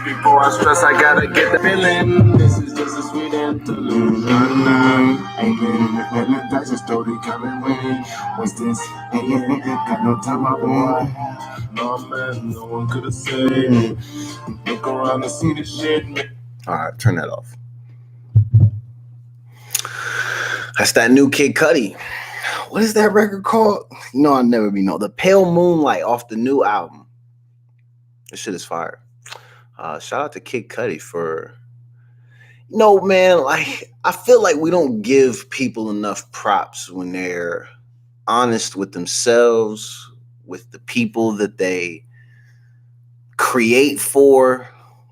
Before I stress, I gotta get the feeling. This is just a sweet interlude. Ain't been that's a story coming with. What's this? Ain't got no time, I want. No man, no one could have said. Look around and see the shit. All right, turn that off. That's that new Kid Cudi. What is that record called? You know, I'll never be know. The Pale Moonlight off the new album. This shit is fire. Shout out to Kid Cudi for, man, like, I feel like we don't give people enough props when they're honest with themselves, with the people that they create for.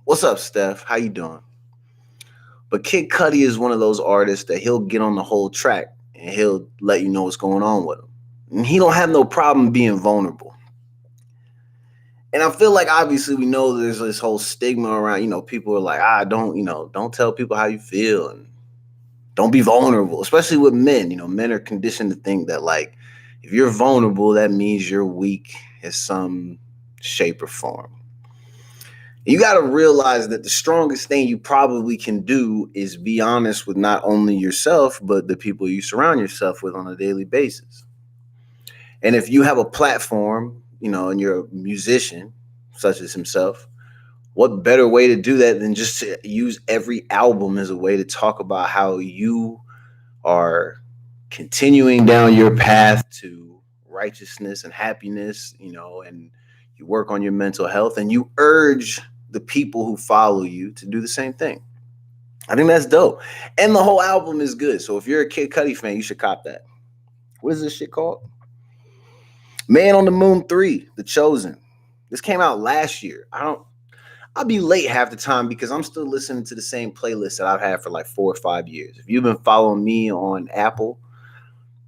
What's up, Steph? How you doing? But Kid Cudi is one of those artists that he'll get on the whole track and he'll let you know what's going on with him. And he don't have no problem being vulnerable. And I feel like obviously we know there's this whole stigma around, people are like, don't tell people how you feel and don't be vulnerable, especially with men. Men are conditioned to think that, like, if you're vulnerable, that means you're weak in some shape or form. You got to realize that the strongest thing you probably can do is be honest with not only yourself, but the people you surround yourself with on a daily basis. And if you have a platform, and you're a musician, such as himself, what better way to do that than just to use every album as a way to talk about how you are continuing down your path to righteousness and happiness, and you work on your mental health and you urge the people who follow you to do the same thing. I think that's dope. And the whole album is good. So if you're a Kid Cudi fan, you should cop that. What is this shit called? Man on the Moon 3, The Chosen. This came out last year. I'll be late half the time because I'm still listening to the same playlist that I've had for like 4 or 5 years. If you've been following me on Apple,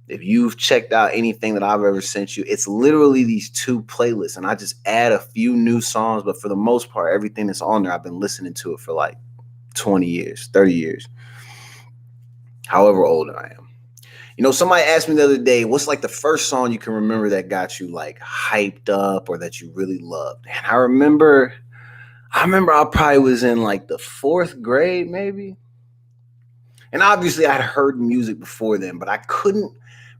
if you've checked out anything that I've ever sent you, it's literally these 2 playlists. And I just add a few new songs. But for the most part, everything that's on there, I've been listening to it for like 20 years, 30 years, however old I am. Somebody asked me the other day, what's like the first song you can remember that got you like hyped up or that you really loved? And I remember I probably was in like the 4th grade, maybe. And obviously I'd heard music before then, but I couldn't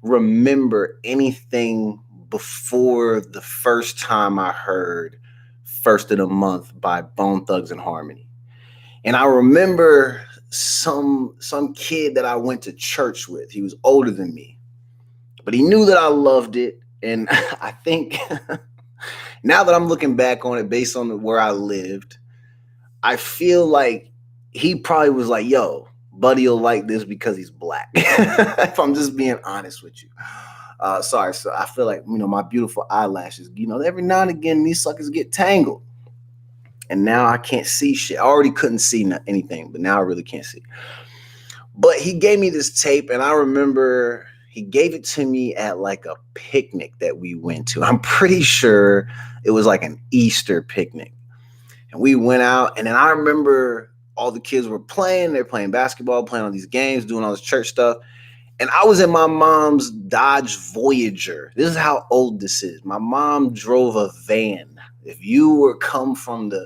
remember anything before the first time I heard First of the Month by Bone Thugs and Harmony. And I remember some kid that I went to church with. He was older than me, but he knew that I loved it. And I think now that I'm looking back on it based on where I lived, I feel like he probably was like, yo, buddy will like this because he's black. If I'm just being honest with you. Sorry. So I feel like, my beautiful eyelashes, every now and again, these suckers get tangled. And now I can't see shit. I already couldn't see anything, but now I really can't see. But he gave me this tape, and I remember he gave it to me at like a picnic that we went to. I'm pretty sure it was like an Easter picnic. And we went out, and then I remember all the kids were playing. They're playing basketball, playing all these games, doing all this church stuff. And I was in my mom's Dodge Voyager. This is how old this is. My mom drove a van. If you were come from the,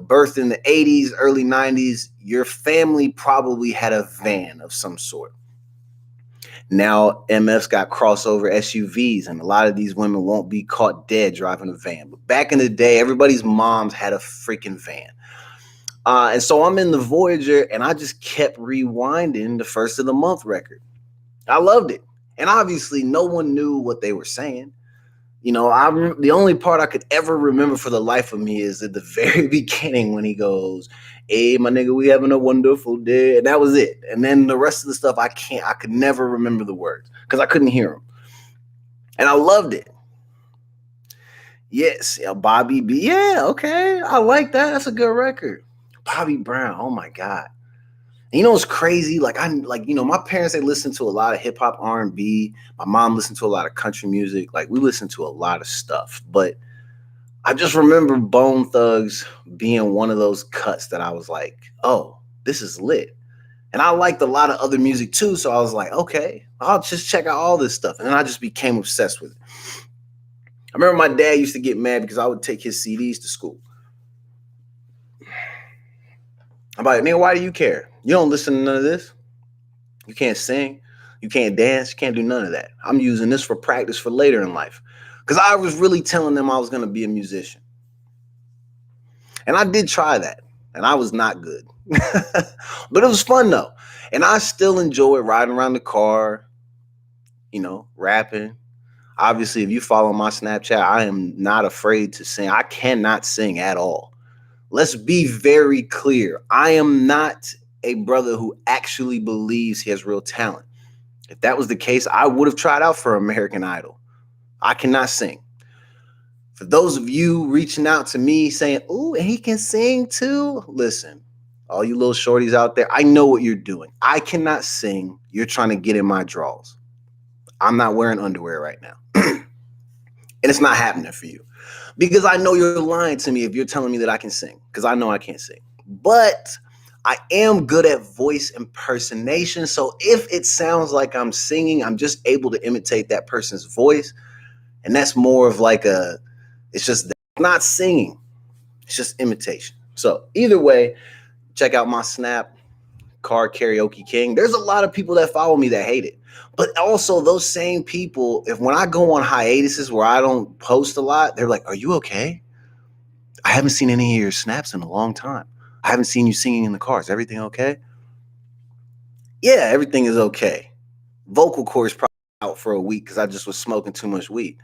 birth in the 80s, early 90s, your family probably had a van of some sort. Now, MF's got crossover SUVs, and a lot of these women won't be caught dead driving a van. But back in the day, everybody's moms had a freaking van. And so I'm in the Voyager, and I just kept rewinding the First of the Month record. I loved it. And obviously, no one knew what they were saying. The only part I could ever remember for the life of me is at the very beginning when he goes, hey, my nigga, we having a wonderful day. And that was it. And then the rest of the stuff, I could never remember the words because I couldn't hear them. And I loved it. Yes, Bobby B. Yeah, okay. I like that. That's a good record. Bobby Brown. Oh my God. And what's crazy? My parents, they listen to a lot of hip hop, R&B. My mom listened to a lot of country music. Like, we listen to a lot of stuff. But I just remember Bone Thugs being one of those cuts that I was like, oh, this is lit. And I liked a lot of other music too. So I was like, okay, I'll just check out all this stuff. And then I just became obsessed with it. I remember my dad used to get mad because I would take his CDs to school. I'm like, nigga, why do you care? You don't listen to none of this. You can't sing. You can't dance. You can't do none of that. I'm using this for practice for later in life. Because I was really telling them I was going to be a musician. And I did try that. And I was not good. But it was fun, though. And I still enjoy riding around the car, you know, rapping. Obviously, if you follow my Snapchat, I am not afraid to sing. I cannot sing at all. Let's be very clear. I am not a brother who actually believes he has real talent. If that was the case, I would have tried out for American Idol. I cannot sing. For those of you reaching out to me saying, ooh, and he can sing too. Listen, all you little shorties out there, I know what you're doing. I cannot sing. You're trying to get in my drawers. I'm not wearing underwear right now. And it's not happening for you. Because I know you're lying to me if you're telling me that I can sing. Because I know I can't sing. But I am good at voice impersonation. So if it sounds like I'm singing, I'm just able to imitate that person's voice. And that's more of like it's just not singing. It's just imitation. So either way, check out my Snap, Car Karaoke King. There's a lot of people that follow me that hate it. But also those same people, if when I go on hiatuses where I don't post a lot, they're like, are you okay? I haven't seen any of your snaps in a long time. I haven't seen you singing in the car. Is everything okay? Yeah, everything is okay. Vocal cords probably out for a week because I just was smoking too much weed.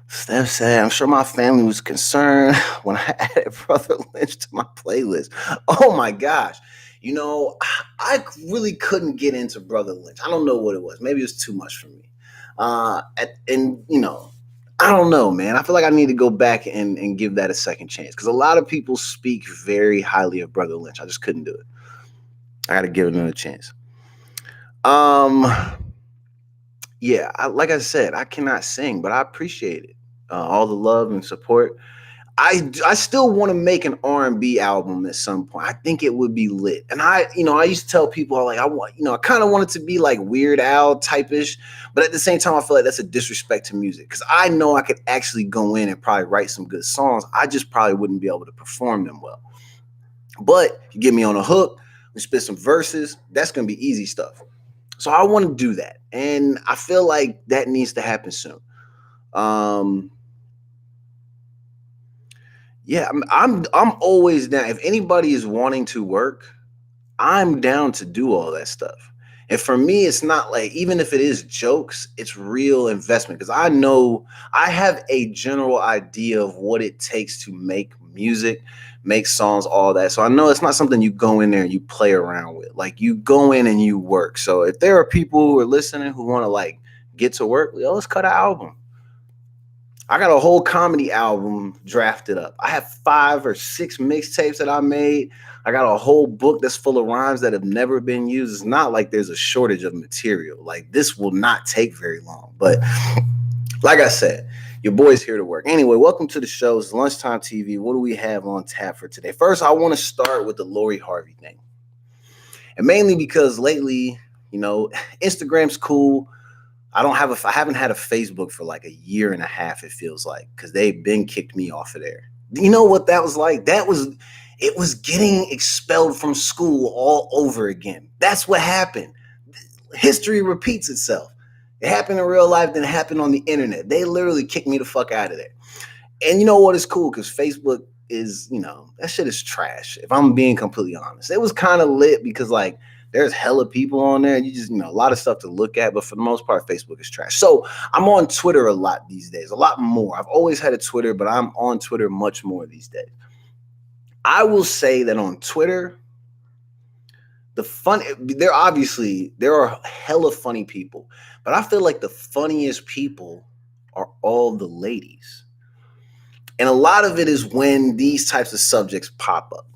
Steph said, I'm sure my family was concerned when I added Brother Lynch to my playlist. Oh my gosh. You know, I really couldn't get into Brother Lynch. I don't know what it was. Maybe it was too much for me. And, you know, I don't know, man. I feel like I need to go back and give that a second chance because a lot of people speak very highly of Brother Lynch. I just couldn't do it. I got to give it another chance. Yeah, like I said, I cannot sing, but I appreciate it. All the love and support. I still want to make an R&B album at some point. I think it would be lit. And I used to tell people I kind of want it to be like Weird Al type-ish, but at the same time, I feel like that's a disrespect to music because I know I could actually go in and probably write some good songs. I just probably wouldn't be able to perform them well. But you get me on a hook, we spit some verses, that's going to be easy stuff. So I want to do that. And I feel like that needs to happen soon. Yeah, I'm always down. If anybody is wanting to work, I'm down to do all that stuff. And for me, it's not like, even if it is jokes, it's real investment because I know I have a general idea of what it takes to make music, make songs, all that. So I know it's not something you go in there and you play around with. Like you go in and you work. So if there are people who are listening who want to like get to work, let's cut an album. I got a whole comedy album drafted up. I have 5 or 6 mixtapes that I made. I got a whole book that's full of rhymes that have never been used. It's not like there's a shortage of material. Like this will not take very long. But like I said, your boy's here to work. Anyway, welcome to the show. It's Lunchtime TV. What do we have on tap for today? First, I want to start with the Lori Harvey thing. And mainly because lately, you know, Instagram's cool. I haven't had a Facebook for like a year and a half, it feels like, because they've been kicked me off of there. You know what that was like? It was getting expelled from school all over again. That's what happened. History repeats itself. It happened in real life, then it happened on the internet. They literally kicked me the fuck out of there. And you know what is cool? Because Facebook is, that shit is trash. If I'm being completely honest, it was kind of lit because like, there's hella people on there. You just, a lot of stuff to look at. But for the most part, Facebook is trash. So I'm on Twitter a lot these days, a lot more. I've always had a Twitter, but I'm on Twitter much more these days. I will say that on Twitter, there are hella funny people. But I feel like the funniest people are all the ladies. And a lot of it is when these types of subjects pop up.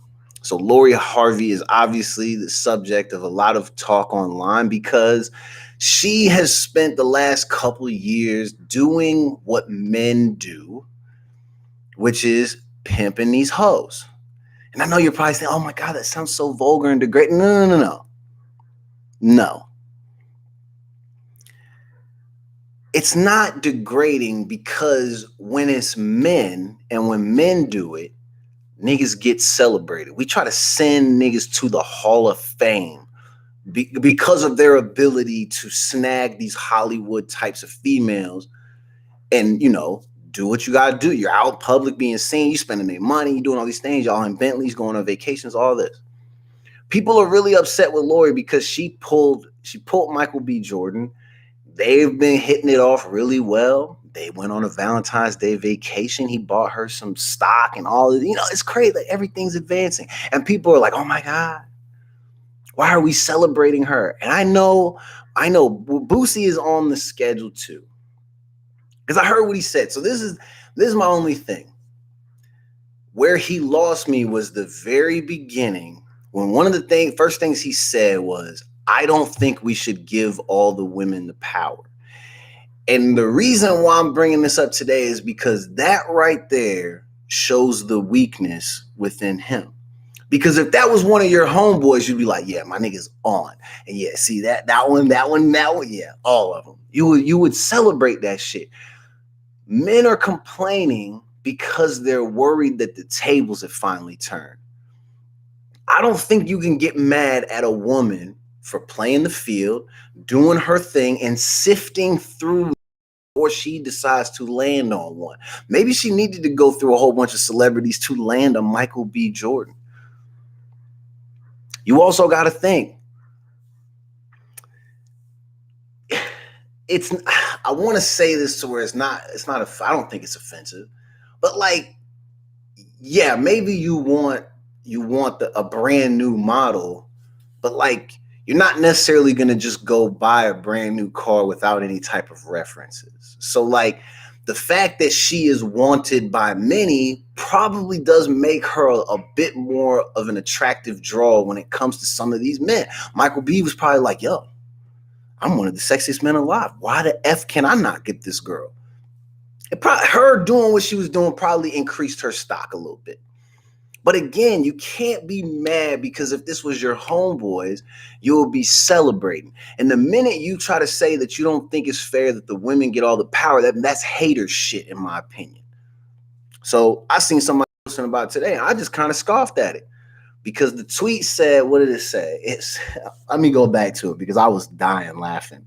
So Lori Harvey is obviously the subject of a lot of talk online because she has spent the last couple of years doing what men do, which is pimping these hoes. And I know you're probably saying, oh my God, that sounds so vulgar and degrading. No. No. It's not degrading because when it's men and when men do it, niggas get celebrated. We try to send niggas to the Hall of Fame because of their ability to snag these Hollywood types of females and, do what you got to do. You're out in public being seen. You spending their money. You doing all these things. Y'all in Bentleys, going on vacations, all this. People are really upset with Lori because she pulled Michael B. Jordan. They've been hitting it off really well. They went on a Valentine's Day vacation. He bought her some stock and all of it. It's crazy. Like, everything's advancing. And people are like, oh my God, why are we celebrating her? And I know Boosie is on the schedule too. Because I heard what he said. So this is my only thing. Where he lost me was the very beginning when one of the first things he said was, I don't think we should give all the women the power. And the reason why I'm bringing this up today is because that right there shows the weakness within him. Because if that was one of your homeboys, you'd be like, yeah, my nigga's on. And yeah, see that one, yeah, all of them. You would celebrate that shit. Men are complaining because they're worried that the tables have finally turned. I don't think you can get mad at a woman for playing the field, doing her thing, and sifting through before she decides to land on one. Maybe she needed to go through a whole bunch of celebrities to land on Michael B. Jordan. You also got to think, I want to say this to where I don't think it's offensive, but like, yeah, maybe you want a brand new model, but like, you're not necessarily going to just go buy a brand new car without any type of references. So like, the fact that she is wanted by many probably does make her a bit more of an attractive draw when it comes to some of these men. Michael B was probably like, yo, I'm one of the sexiest men alive. Why the F can I not get this girl? Her doing what she was doing probably increased her stock a little bit. But again, you can't be mad because if this was your homeboys, you will be celebrating. And the minute you try to say that you don't think it's fair that the women get all the power, that's hater shit, in my opinion. So I seen somebody posting about it today, and I just kind of scoffed at it because the tweet said, what did it say? Let me go back to it because I was dying laughing.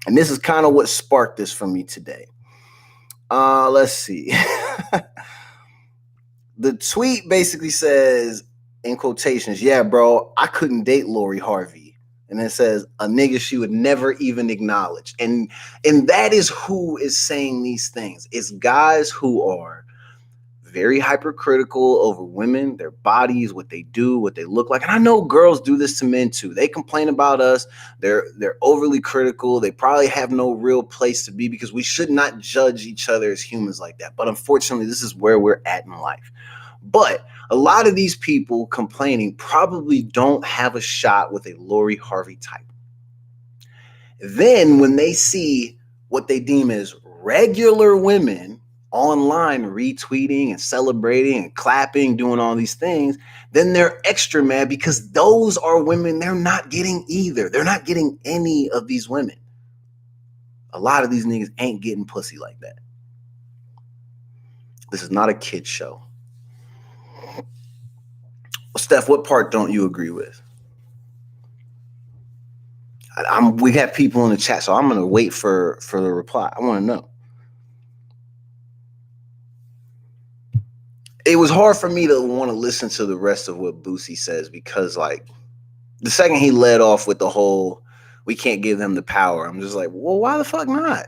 And this is kind of what sparked this for me today. Let's see. The tweet basically says, in quotations, yeah, bro, I couldn't date Lori Harvey. And it says, a nigga she would never even acknowledge. And that is who is saying these things. It's guys who are very hypercritical over women, their bodies, what they do, what they look like. And I know girls do this to men too. They complain about us. They're overly critical. They probably have no real place to be because we should not judge each other as humans like that. But unfortunately, this is where we're at in life. But a lot of these people complaining probably don't have a shot with a Lori Harvey type. Then when they see what they deem as regular women online retweeting and celebrating and clapping, doing all these things, then they're extra mad because those are women they're not getting either. They're not getting any of these women. A lot of these niggas ain't getting pussy like that. This is not a kid show. Well, Steph, what part don't you agree with? We have people in the chat, so I'm going to wait for the reply. I want to know. It was hard for me to want to listen to the rest of what Boosie says because, like, the second he led off with the whole, we can't give them the power, I'm just like, well, why the fuck not?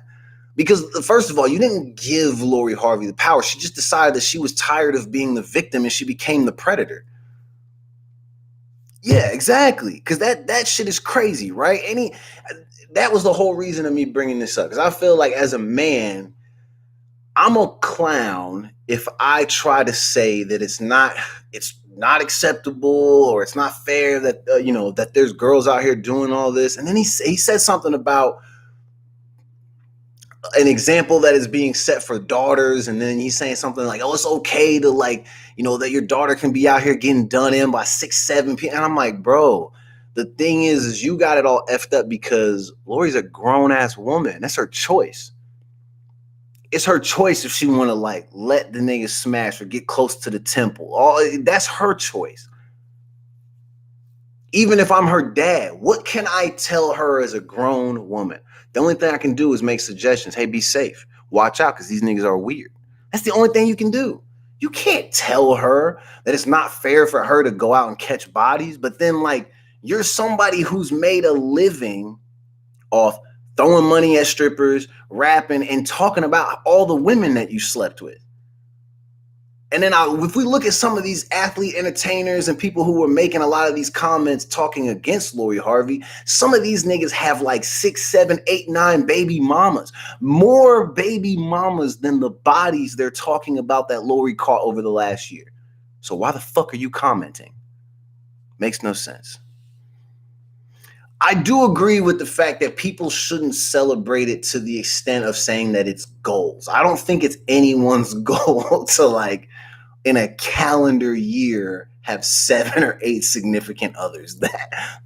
Because, first of all, you didn't give Lori Harvey the power. She just decided that she was tired of being the victim and she became the predator. Yeah, exactly. Because that shit is crazy, right? That was the whole reason of me bringing this up. Because I feel like as a man, I'm a clown if I try to say that it's not acceptable or it's not fair that that there's girls out here doing all this. And then he said something about an example that is being set for daughters, and then he's saying something like, oh, it's okay to like, that your daughter can be out here getting done in by 6, 7 p.m. And I'm like, bro, the thing is you got it all effed up because Lori's a grown-ass woman. That's her choice. It's her choice if she want to like let the nigga smash or get close to the temple. That's her choice. Even if I'm her dad, what can I tell her as a grown woman? The only thing I can do is make suggestions. Hey, be safe. Watch out because these niggas are weird. That's the only thing you can do. You can't tell her that it's not fair for her to go out and catch bodies, but then like you're somebody who's made a living off throwing money at strippers, rapping, and talking about all the women that you slept with. And then if we look at some of these athlete entertainers and people who were making a lot of these comments talking against Lori Harvey, some of these niggas have like 6, 7, 8, 9 baby mamas. More baby mamas than the bodies they're talking about that Lori caught over the last year. So why the fuck are you commenting? Makes no sense. I do agree with the fact that people shouldn't celebrate it to the extent of saying that it's goals. I don't think it's anyone's goal to like in a calendar year have 7 or 8 significant others.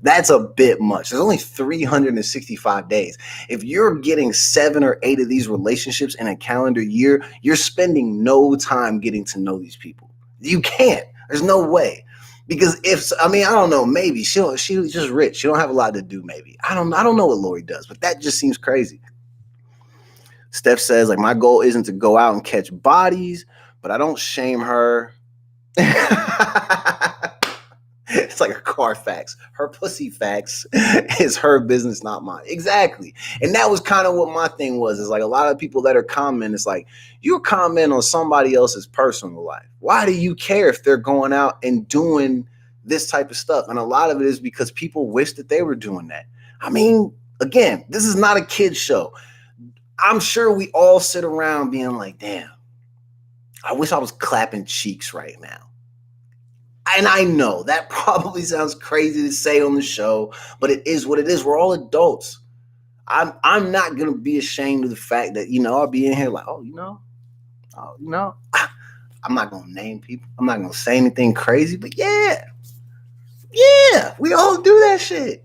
That's a bit much. There's only 365 days. If you're getting 7 or 8 of these relationships in a calendar year, you're spending no time getting to know these people. You can't. There's no way. Because I don't know, maybe she's just rich. She don't have a lot to do, maybe. I don't know what Lori does, but that just seems crazy. Steph says, like, my goal isn't to go out and catch bodies, but I don't shame her. It's like a Carfax. Her pussy facts is her business, not mine. Exactly. And that was kind of what my thing was. It's like a lot of people that are commenting, it's like, you comment on somebody else's personal life. Why do you care if they're going out and doing this type of stuff? And a lot of it is because people wish that they were doing that. I mean, again, this is not a kid's show. I'm sure we all sit around being like, damn, I wish I was clapping cheeks right now. And I know that probably sounds crazy to say on the show, but it is what it is. We're all adults. I'm not going to be ashamed of the fact that, I'll be in here like, I'm not going to name people. I'm not going to say anything crazy, but yeah, we all do that shit.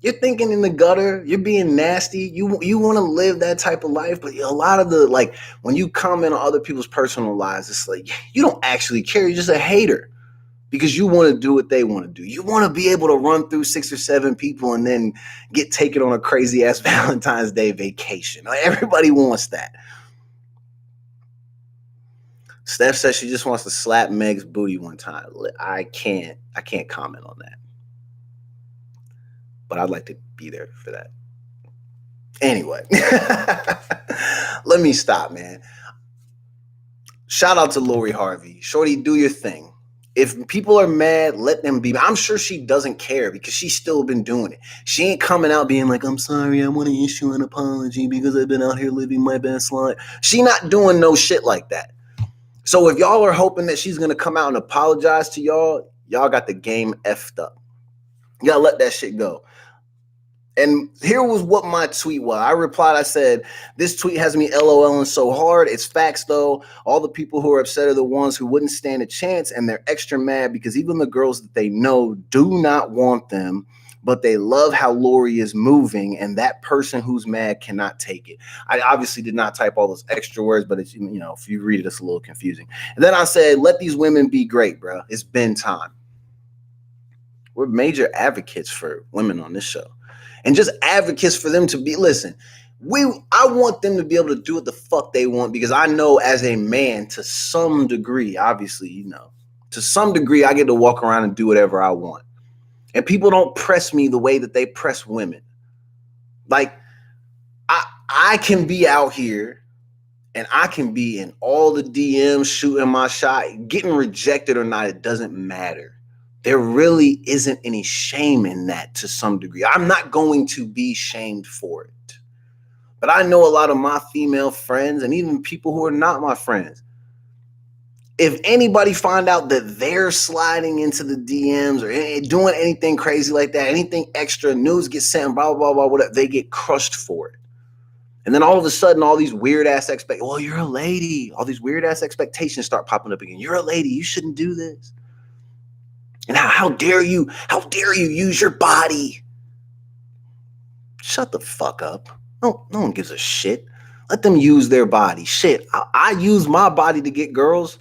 You're thinking in the gutter, you're being nasty. You want to live that type of life, but a lot of the, like, when you comment on other people's personal lives, it's like, you don't actually care. You're just a hater. Because you want to do what they want to do. You want to be able to run through 6 or 7 people and then get taken on a crazy ass Valentine's Day vacation. Like, everybody wants that. Steph says she just wants to slap Meg's booty one time. I can't comment on that. But I'd like to be there for that. Anyway, let me stop, man. Shout out to Lori Harvey. Shorty, do your thing. If people are mad, let them be. I'm sure she doesn't care because she's still been doing it. She ain't coming out being like, I'm sorry, I want to issue an apology because I've been out here living my best life. She not doing no shit like that. So if y'all are hoping that she's going to come out and apologize to y'all got the game effed up. You got to let that shit go. And here was what my tweet was. I replied, I said, this tweet has me LOLing so hard. It's facts, though. All the people who are upset are the ones who wouldn't stand a chance, and they're extra mad because even the girls that they know do not want them, but they love how Lori is moving, and that person who's mad cannot take it. I obviously did not type all those extra words, but it's, if you read it, it's a little confusing. And then I said, let these women be great, bro. It's been time. We're major advocates for women on this show. And just advocates for them to be, listen, I want them to be able to do what the fuck they want, because I know as a man, to some degree, obviously, to some degree, I get to walk around and do whatever I want. And people don't press me the way that they press women. Like, I can be out here and I can be in all the DMs shooting my shot, getting rejected or not, it doesn't matter. There really isn't any shame in that to some degree. I'm not going to be shamed for it. But I know a lot of my female friends and even people who are not my friends. If anybody find out that they're sliding into the DMs or doing anything crazy like that, anything extra, news gets sent, blah, blah, blah, whatever, they get crushed for it. And then all of a sudden, all these weird ass well, you're a lady. All these weird ass expectations start popping up again. You're a lady. You shouldn't do this. And how dare you use your body? Shut the fuck up. No one gives a shit. Let them use their body. Shit, I use my body to get girls.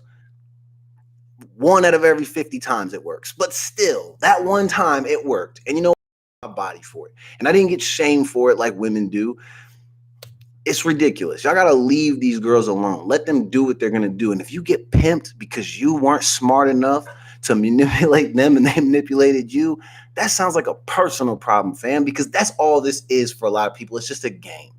1 out of every 50 times it works. But still, that one time it worked. And you know, my body for it. And I didn't get shamed for it like women do. It's ridiculous. Y'all got to leave these girls alone. Let them do what they're going to do. And if you get pimped because you weren't smart enough to manipulate them and they manipulated you, that sounds like a personal problem, fam, because that's all this is for a lot of people. It's just a game.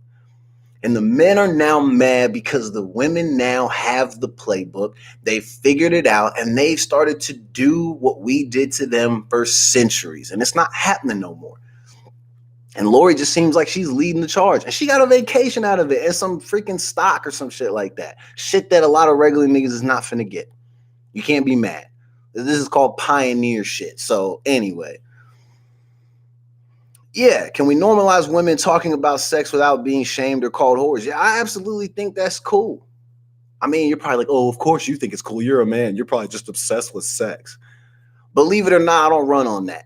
And the men are now mad because the women now have the playbook. They figured it out and they've started to do what we did to them for centuries. And it's not happening no more. And Lori just seems like she's leading the charge. And she got a vacation out of it and some freaking stock or some shit like that. Shit that a lot of regular niggas is not finna get. You can't be mad. This is called pioneer shit. So anyway. Yeah, can we normalize women talking about sex without being shamed or called whores? Yeah, I absolutely think that's cool. I mean, you're probably like, oh, of course you think it's cool. You're a man. You're probably just obsessed with sex. Believe it or not, I don't run on that.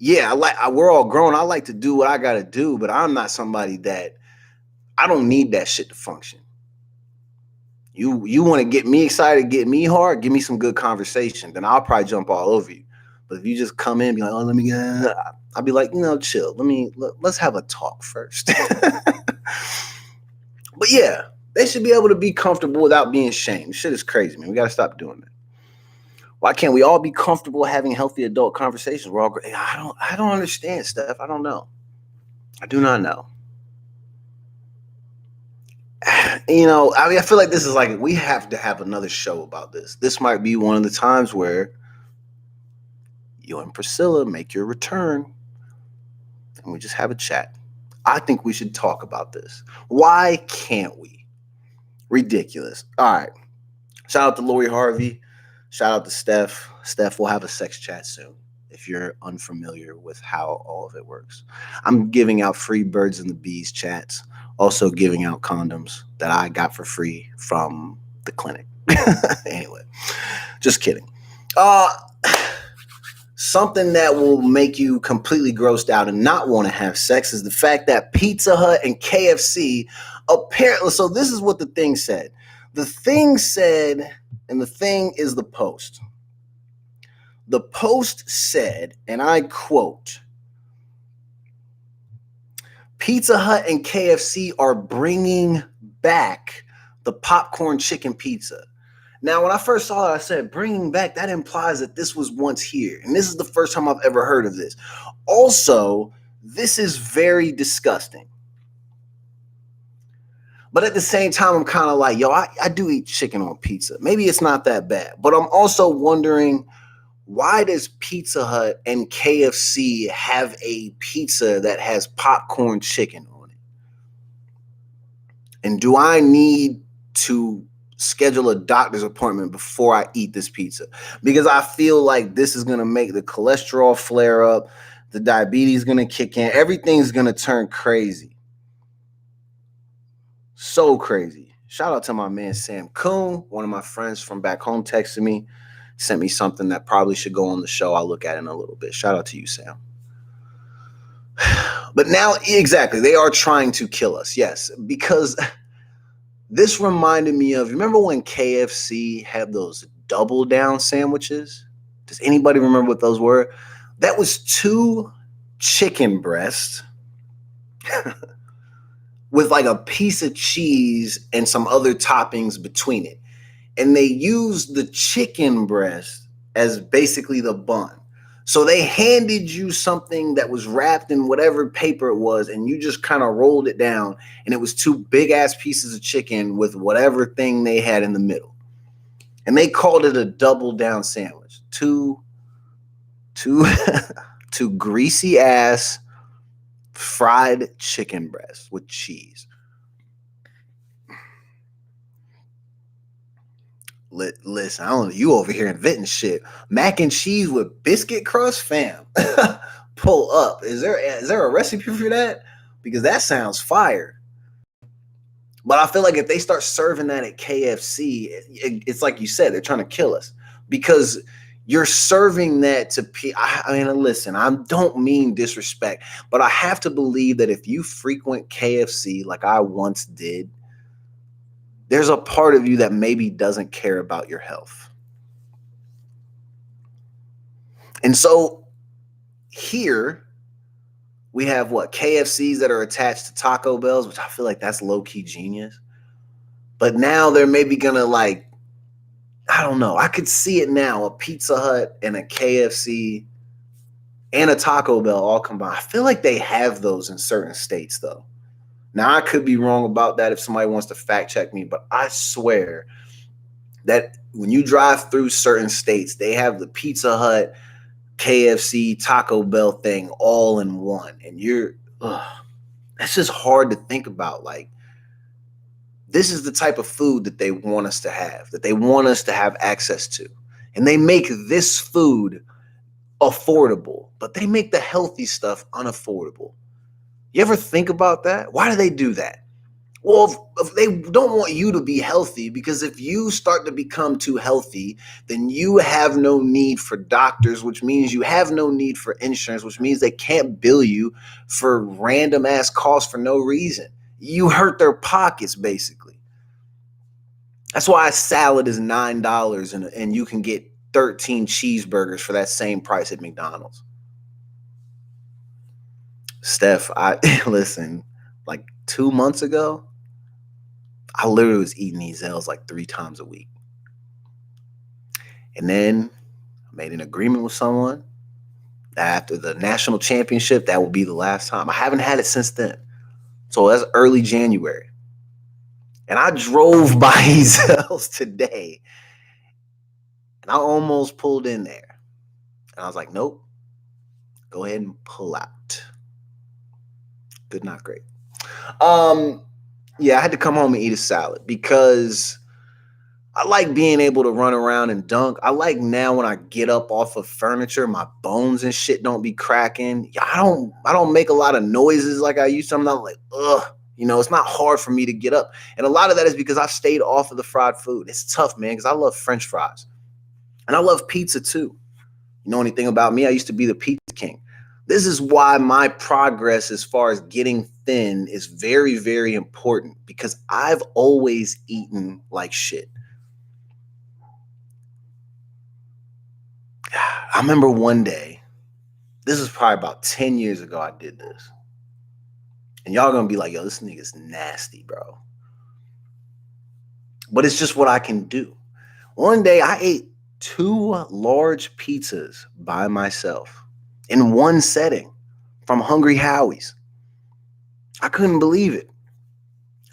Yeah, we're all grown. I like to do what I got to do, but I'm not somebody that I don't need that shit to function. You want to get me excited, get me hard, give me some good conversation, then I'll probably jump all over you. But if you just come in and be like, oh, let me get, I'll be like, chill. Let's have a talk first. But yeah, they should be able to be comfortable without being shamed. Shit is crazy, man. We got to stop doing that. Why can't we all be comfortable having healthy adult conversations? We're all great. I don't understand, Steph. I don't know. I do not know. I feel like this is like, we have to have another show about this. This might be one of the times where you and Priscilla make your return and we just have a chat. I think we should talk about this. Why can't we? Ridiculous. All right. Shout out to Lori Harvey. Shout out to Steph. Steph will have a sex chat soon if you're unfamiliar with how all of it works. I'm giving out free Birds and the Bees chats. Also giving out condoms that I got for free from the clinic. Anyway, just kidding. Something that will make you completely grossed out and not want to have sex is the fact that Pizza Hut and KFC apparently, so this is what the thing said. The thing said, and the thing is the post. The post said, and I quote, Pizza Hut and KFC are bringing back the popcorn chicken pizza. Now, when I first saw it, I said, bringing back, that implies that this was once here. And this is the first time I've ever heard of this. Also, this is very disgusting. But at the same time, I'm kind of like, I do eat chicken on pizza. Maybe it's not that bad. But I'm also wondering, why does Pizza Hut and KFC have a pizza that has popcorn chicken on it? And do I need to schedule a doctor's appointment before I eat this pizza? Because I feel like this is going to make the cholesterol flare up. The diabetes is going to kick in. Everything's going to turn crazy. So crazy. Shout out to my man, Sam Coon. One of my friends from back home texted me, sent me something that probably should go on the show. I'll look at it in a little bit. Shout out to you, Sam. But now, exactly, they are trying to kill us. Yes, because this reminded me of, remember when KFC had those double down sandwiches? Does anybody remember what those were? That was 2 chicken breasts with like a piece of cheese and some other toppings between it. And they used the chicken breast as basically the bun. So they handed you something that was wrapped in whatever paper it was, and you just kind of rolled it down, and it was 2 big-ass pieces of chicken with whatever thing they had in the middle. And they called it a double-down sandwich. Two greasy-ass fried chicken breasts with cheese. Listen, I don't know, you over here inventing shit. Mac and cheese with biscuit crust, fam. Pull up. Is there a recipe for that? because that sounds fire. But I feel like if they start serving that at KFC, it's like you said, they're trying to kill us because you're serving that to people. I mean, listen, I don't mean disrespect, but I have to believe that if you frequent KFC like I once did, there's a part of you that maybe doesn't care about your health. And so here we have what? KFCs that are attached to Taco Bells, which I feel like that's low-key genius. But now they're maybe going to like, I don't know. I could see it now. A Pizza Hut and a KFC and a Taco Bell all combined. I feel like they have those in certain states, though. Now, I could be wrong about that if somebody wants to fact check me, but I swear that when you drive through certain states, they have the Pizza Hut, KFC, Taco Bell thing all in one. And that's just hard to think about. Like, this is the type of food that they want us to have, that they want us to have access to. And they make this food affordable, but they make the healthy stuff unaffordable. You ever think about that? Why do they do that? Well, if they don't want you to be healthy, because if you start to become too healthy, then you have no need for doctors, which means you have no need for insurance, which means they can't bill you for random ass costs for no reason. You hurt their pockets, basically. That's why a salad is $9 and you can get 13 cheeseburgers for that same price at McDonald's. Steph, listen, like 2 months ago, I literally was eating these L's like 3 times a week. And then I made an agreement with someone that after the national championship, that will be the last time. I haven't had it since then. So that's early January. And I drove by these L's today. And I almost pulled in there. And I was like, nope. Go ahead and pull out. Good, not great. Yeah, I had to come home and eat a salad because I like being able to run around and dunk. I like now when I get up off of furniture, my bones and shit don't be cracking. I don't make a lot of noises like I used to. I'm not like, ugh. You know, it's not hard for me to get up. And a lot of that is because I stayed off of the fried food. It's tough, man, because I love French fries. And I love pizza too. You know anything about me? I used to be the pizza king. This is why my progress as far as getting thin is very, very important, because I've always eaten like shit. I remember one day, this was probably about 10 years ago I did this. And y'all gonna be like, yo, this nigga's nasty, bro. But it's just what I can do. One day I ate 2 large pizzas by myself in one setting from Hungry Howie's. I couldn't believe it.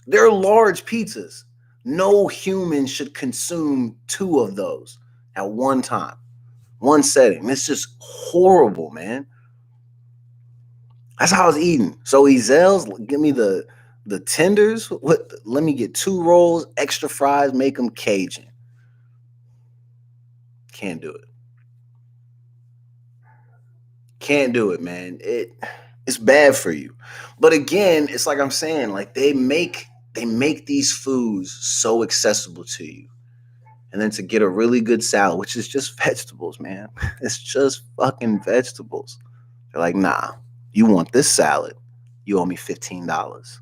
They're large pizzas. No human should consume 2 of those at one time, one setting. It's just horrible, man. That's how I was eating. So Ezel's, give me the tenders. Let me get 2 rolls, extra fries, make them Cajun. Can't do it. Can't do it, man. It's bad for you. But again, it's like I'm saying, like they make these foods so accessible to you. And then to get a really good salad, which is just vegetables, man. It's just fucking vegetables. They're like, nah, you want this salad, you owe me $15.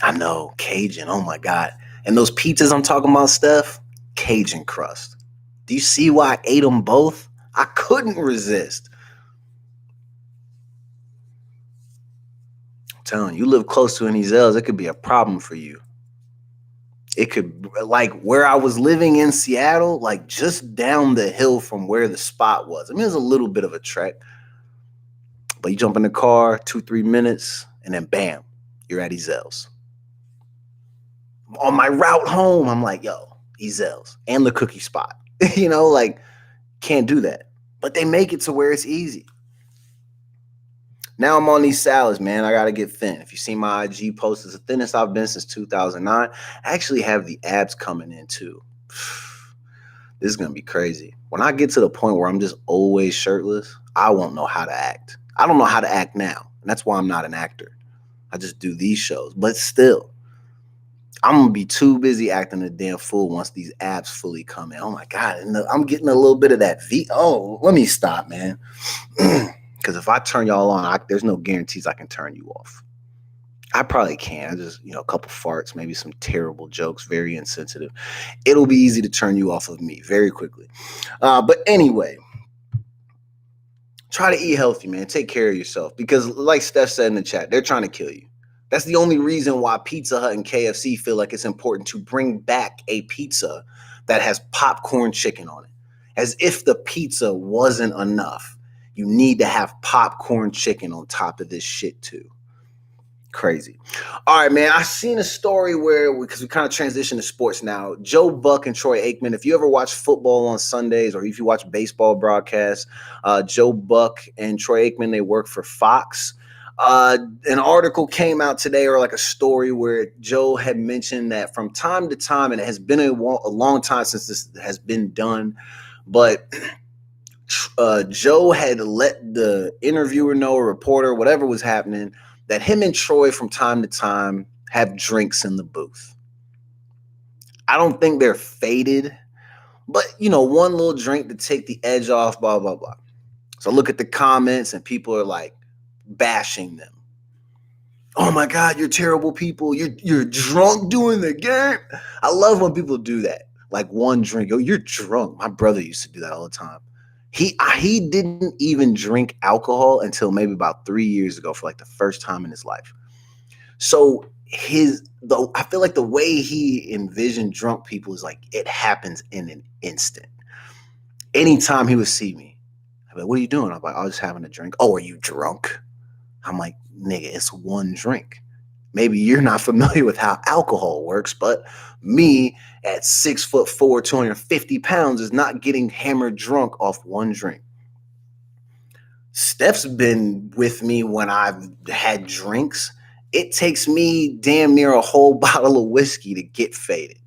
I know, Cajun, oh my God. And those pizzas I'm talking about, Steph, Cajun crust. Do you see why I ate them both? I couldn't resist. I'm telling you, you live close to any Zell's, it could be a problem for you. It could, like where I was living in Seattle, like just down the hill from where the spot was. I mean, it was a little bit of a trek, but you jump in the car, 2-3 minutes, and then bam, you're at Ezel's. On my route home, I'm like, yo, Ezel's and the cookie spot. You know, like, can't do that. But they make it to where it's easy. Now I'm on these salads, man. I got to get thin. If you see my IG post, it's the thinnest I've been since 2009. I actually have the abs coming in too. This is going to be crazy. When I get to the point where I'm just always shirtless, I won't know how to act. I don't know how to act now. And that's why I'm not an actor. I just do these shows. But still, I'm going to be too busy acting a damn fool once these apps fully come in. Oh, my God. And I'm getting a little bit of that Oh, let me stop, man. Because if I turn y'all on, there's no guarantees I can turn you off. I probably can. I just, a couple farts, maybe some terrible jokes, very insensitive. It'll be easy to turn you off of me very quickly. But anyway, try to eat healthy, man. Take care of yourself. Because like Steph said in the chat, they're trying to kill you. That's the only reason why Pizza Hut and KFC feel like it's important to bring back a pizza that has popcorn chicken on it. As if the pizza wasn't enough. You need to have popcorn chicken on top of this shit too. Crazy. All right, man. I seen a story because we kind of transition to sports now. Joe Buck and Troy Aikman. If you ever watch football on Sundays or if you watch baseball broadcasts, Joe Buck and Troy Aikman, they work for Fox. An article came out today, or like a story, where Joe had mentioned that from time to time, and it has been a long time since this has been done, but Joe had let the interviewer know, or reporter, whatever was happening, that him and Troy from time to time have drinks in the booth. I don't think they're faded, but, one little drink to take the edge off, blah, blah, blah. So look at the comments and people are like bashing them. Oh my God, you're terrible people. You're drunk doing the game. I love when people do that. Like one drink. Oh, you're drunk. My brother used to do that all the time. He didn't even drink alcohol until maybe about 3 years ago for like the first time in his life. So I feel like the way he envisioned drunk people is like it happens in an instant. Anytime he would see me, I'd be like, what are you doing? I'm like, I was just having a drink. Oh, are you drunk? I'm like, nigga, it's one drink. Maybe you're not familiar with how alcohol works, but me at 6'4", 250 pounds is not getting hammered drunk off one drink. Steph's been with me when I've had drinks. It takes me damn near a whole bottle of whiskey to get faded.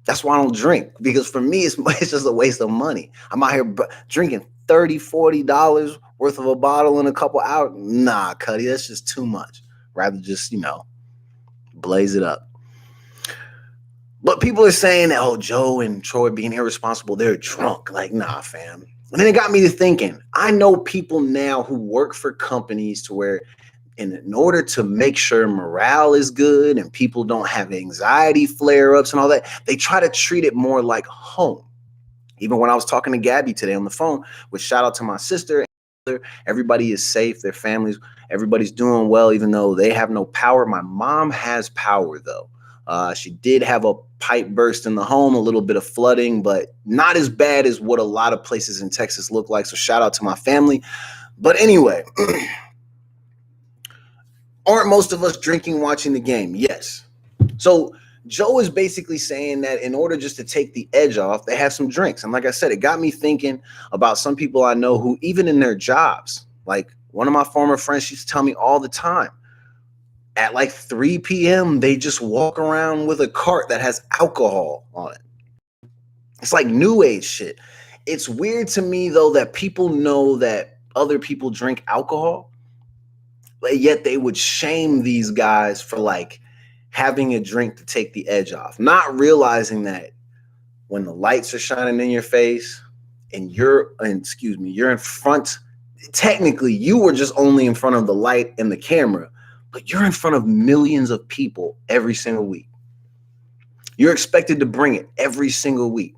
That's why I don't drink, because for me, it's just a waste of money. I'm out here drinking $30, $40 worth of a bottle in a couple hours. Nah, Cudi, that's just too much. Rather just, blaze it up. But people are saying that, oh, Joe and Troy being irresponsible, they're drunk. Like, nah, fam. And then it got me to thinking, I know people now who work for companies to where in order to make sure morale is good and people don't have anxiety flare-ups and all that, they try to treat it more like home. Even when I was talking to Gabby today on the phone, which shout out to my sister, everybody is safe, their families, everybody's doing well, even though they have no power. My mom has power, though. She did have a pipe burst in the home, a little bit of flooding, but not as bad as what a lot of places in Texas look like. So shout out to my family. But anyway, aren't most of us drinking watching the game? Yes. So Joe is basically saying that in order just to take the edge off, they have some drinks. And like I said, it got me thinking about some people I know who, even in their jobs, like one of my former friends, she used to tell me all the time, at like 3 p.m., they just walk around with a cart that has alcohol on it. It's like new age shit. It's weird to me, though, that people know that other people drink alcohol, but yet they would shame these guys for like having a drink to take the edge off, not realizing that when the lights are shining in your face and you're in front, technically you were just only in front of the light and the camera, but you're in front of millions of people every single week. You're expected to bring it every single week.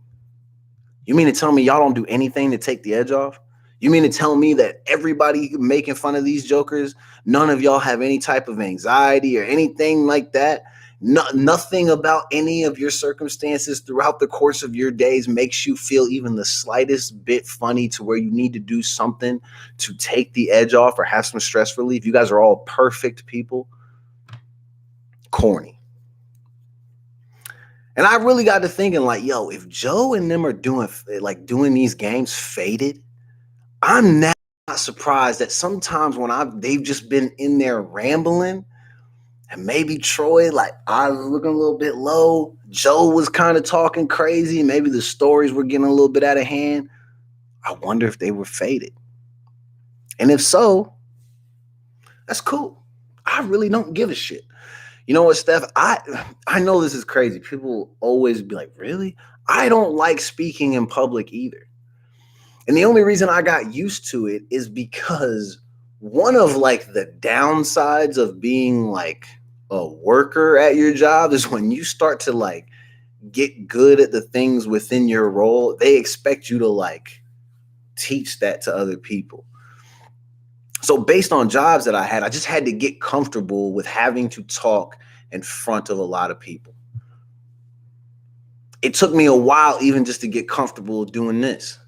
You mean to tell me y'all don't do anything to take the edge off? You mean to tell me that everybody making fun of these jokers, none of y'all have any type of anxiety or anything like that? Nothing about any of your circumstances throughout the course of your days makes you feel even the slightest bit funny to where you need to do something to take the edge off or have some stress relief? You guys are all perfect people. Corny. And I really got to thinking like, yo, if Joe and them are doing these games faded, I'm not surprised that sometimes when they've just been in there rambling, and maybe Troy, like, I was looking a little bit low. Joe was kind of talking crazy. Maybe the stories were getting a little bit out of hand. I wonder if they were faded. And if so, that's cool. I really don't give a shit. You know what, Steph? I know this is crazy. People always be like, really? I don't like speaking in public either. And the only reason I got used to it is because one of like the downsides of being like a worker at your job is when you start to like get good at the things within your role, they expect you to like teach that to other people. So based on jobs that I had, I just had to get comfortable with having to talk in front of a lot of people. It took me a while even just to get comfortable doing this.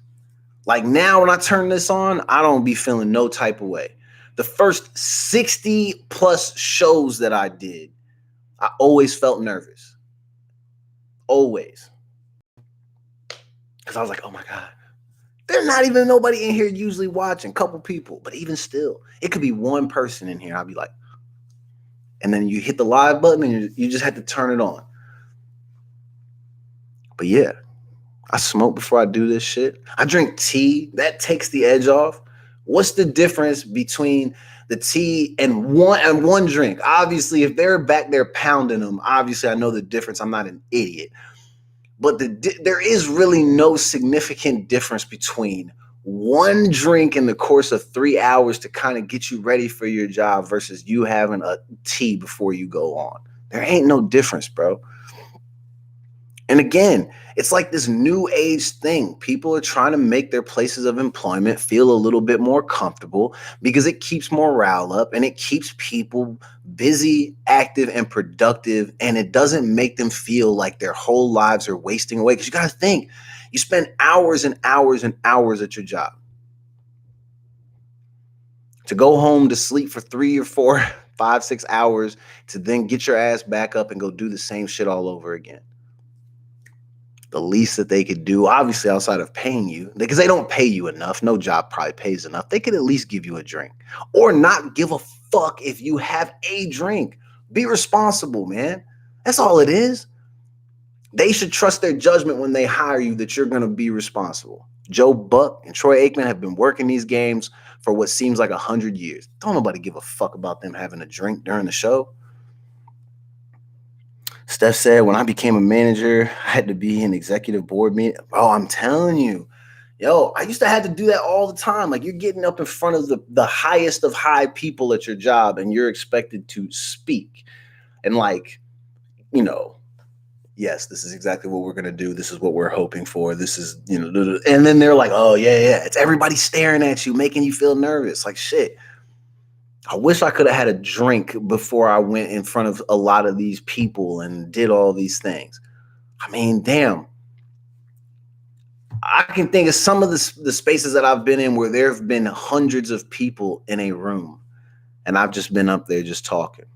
Like now when I turn this on, I don't be feeling no type of way. The first 60 plus shows that I did, I always felt nervous. Always. Because I was like, oh my God, there's not even nobody in here usually watching, couple people. But even still, it could be one person in here. I'll be like, and then you hit the live button and you just had to turn it on. But yeah, I smoke before I do this shit. I drink tea. That takes the edge off. What's the difference between the tea and one drink? Obviously, if they're back there pounding them, obviously I know the difference. I'm not an idiot. But there is really no significant difference between one drink in the course of 3 hours to kind of get you ready for your job versus you having a tea before you go on. There ain't no difference, bro. And again, it's like this new age thing. People are trying to make their places of employment feel a little bit more comfortable because it keeps morale up and it keeps people busy, active, and productive. And it doesn't make them feel like their whole lives are wasting away. Because you got to think, you spend hours and hours and hours at your job. To go home to sleep for 3 or 4, 5, 6 hours to then get your ass back up and go do the same shit all over again. The least that they could do, obviously outside of paying you, because they don't pay you enough. No job probably pays enough. They could at least give you a drink or not give a fuck if you have a drink. Be responsible, man. That's all it is. They should trust their judgment when they hire you that you're going to be responsible. Joe Buck and Troy Aikman have been working these games for what seems like 100 years. Don't nobody give a fuck about them having a drink during the show. Steph said, when I became a manager, I had to be in executive board meeting. Bro, I'm telling you, yo, I used to have to do that all the time. Like you're getting up in front of the highest of high people at your job and you're expected to speak. And like, you know, yes, this is exactly what we're going to do. This is what we're hoping for. This is, you know, and then they're like, oh, yeah. It's everybody staring at you, making you feel nervous. Like shit. I wish I could have had a drink before I went in front of a lot of these people and did all these things. I mean, damn. I can think of some of the spaces that I've been in where there have been hundreds of people in a room and I've just been up there just talking.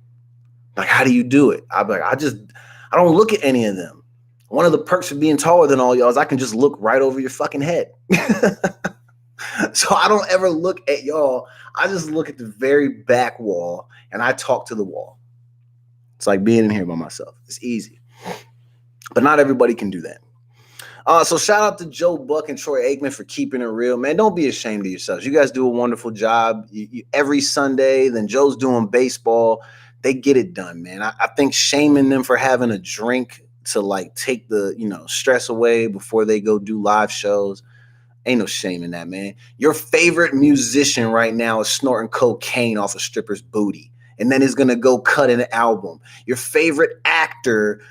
Like, how do you do it? I'm like, I don't look at any of them. One of the perks of being taller than all y'all is I can just look right over your fucking head. So I don't ever look at y'all. I just look at the very back wall and I talk to the wall. It's like being in here by myself. It's easy. But not everybody can do that. So shout out to Joe Buck and Troy Aikman for keeping it real, man. Don't be ashamed of yourselves. You guys do a wonderful job. Every Sunday, then Joe's doing baseball. They get it done, man. I think shaming them for having a drink to like take the, stress away before they go do live shows. Ain't no shame in that, man. Your favorite musician right now is snorting cocaine off a stripper's booty and then is going to go cut an album. Your favorite actor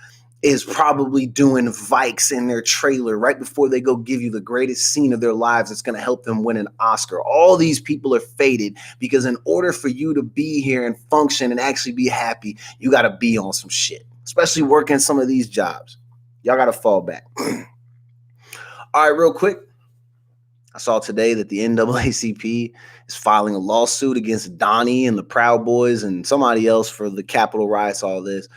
is probably doing Vikes in their trailer right before they go give you the greatest scene of their lives that's going to help them win an Oscar. All these people are faded because in order for you to be here and function and actually be happy, you got to be on some shit, especially working some of these jobs. Y'all got to fall back. All right, real quick. I saw today that the NAACP is filing a lawsuit against Donnie and the Proud Boys and somebody else for the Capitol riots, all this.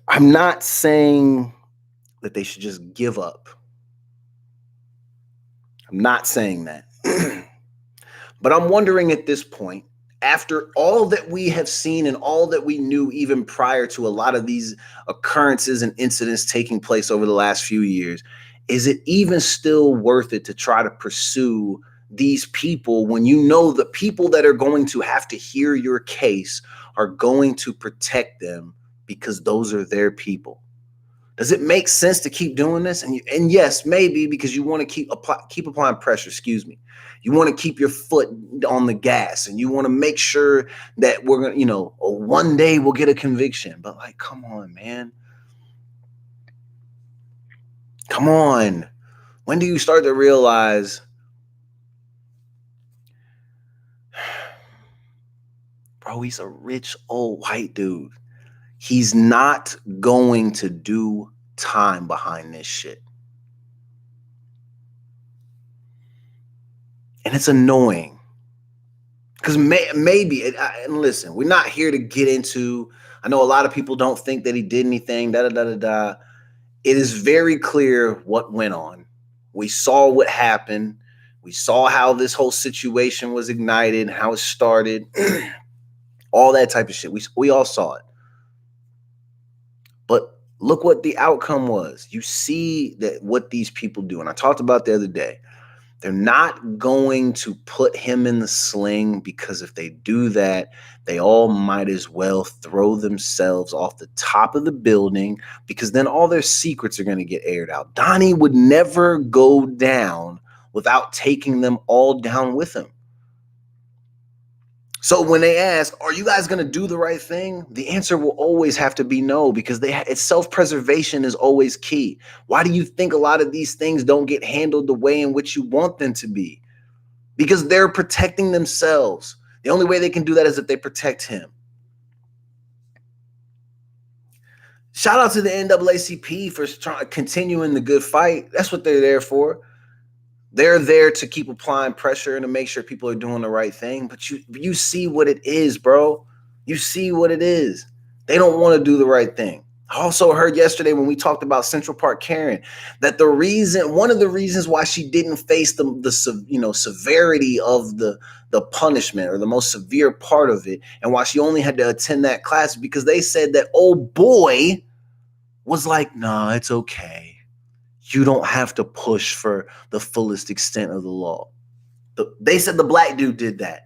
I'm not saying that they should just give up. I'm not saying that. But I'm wondering at this point, after all that we have seen and all that we knew even prior to a lot of these occurrences and incidents taking place over the last few years, is it even still worth it to try to pursue these people when you know the people that are going to have to hear your case are going to protect them because those are their people? Does it make sense to keep doing this? And yes, maybe because you want to keep applying pressure, excuse me. You want to keep your foot on the gas and you want to make sure that we're going to, one day we'll get a conviction. But like, come on, man. Come on. When do you start to realize, bro, he's a rich old white dude. He's not going to do time behind this shit. And it's annoying. Because maybe, and listen, we're not here to get into, I know a lot of people don't think that he did anything, da-da-da-da-da. It is very clear what went on. We saw what happened. We saw how this whole situation was ignited, how it started, all that type of shit. We all saw it. But look what the outcome was. You see that what these people do, and I talked about the other day, they're not going to put him in the sling because if they do that, they all might as well throw themselves off the top of the building because then all their secrets are going to get aired out. Donnie would never go down without taking them all down with him. So when they ask, are you guys going to do the right thing? The answer will always have to be no, because it's self-preservation is always key. Why do you think a lot of these things don't get handled the way in which you want them to be? Because they're protecting themselves. The only way they can do that is if they protect him. Shout out to the NAACP for continuing the good fight. That's what they're there for. They're there to keep applying pressure and to make sure people are doing the right thing. But you see what it is, bro. You see what it is. They don't want to do the right thing. I also heard yesterday when we talked about Central Park Karen that one of the reasons why she didn't face the severity of the punishment or the most severe part of it, and why she only had to attend that class, is because they said that old boy was like, nah, it's okay. You don't have to push for the fullest extent of the law. They said the black dude did that.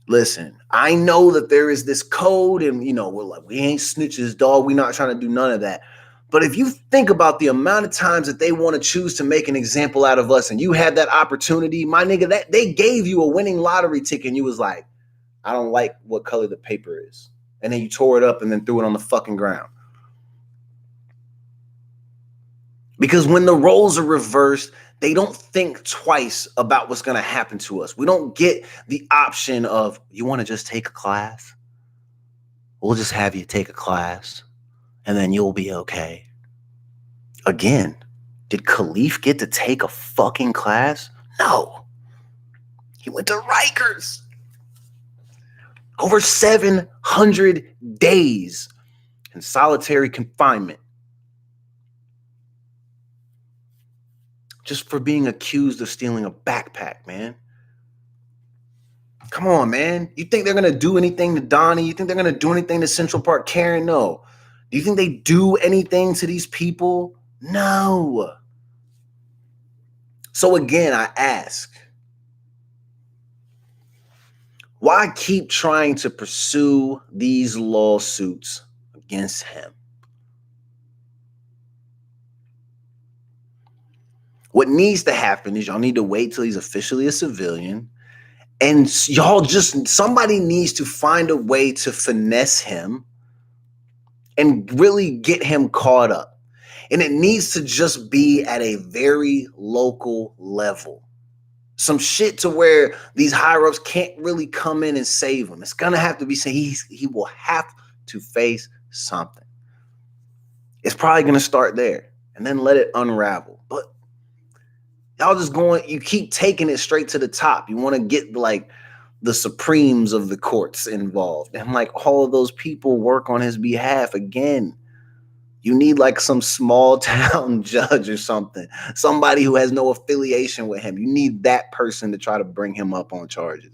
Listen, I know that there is this code and, we're like, we ain't snitches, dog. We're not trying to do none of that. But if you think about the amount of times that they want to choose to make an example out of us and you had that opportunity, my nigga, that they gave you a winning lottery ticket and you was like, I don't like what color the paper is. And then you tore it up and then threw it on the fucking ground. Because when the roles are reversed, they don't think twice about what's going to happen to us. We don't get the option of, you want to just take a class? We'll just have you take a class and then you'll be okay. Again, did Khalif get to take a fucking class? No. He went to Rikers. Over 700 days in solitary confinement. Just for being accused of stealing a backpack, man. Come on, man. You think they're going to do anything to Donnie? You think they're going to do anything to Central Park Karen? No. Do you think they do anything to these people? No. So again, I ask, why keep trying to pursue these lawsuits against him? What needs to happen is y'all need to wait till he's officially a civilian. And somebody needs to find a way to finesse him and really get him caught up. And it needs to just be at a very local level. Some shit to where these higher-ups can't really come in and save him. It's going to have to be said. He will have to face something. It's probably going to start there and then let it unravel. But y'all you keep taking it straight to the top. You want to get like the Supremes of the courts involved. And like all of those people work on his behalf. Again, you need like some small town judge or something. Somebody who has no affiliation with him. You need that person to try to bring him up on charges.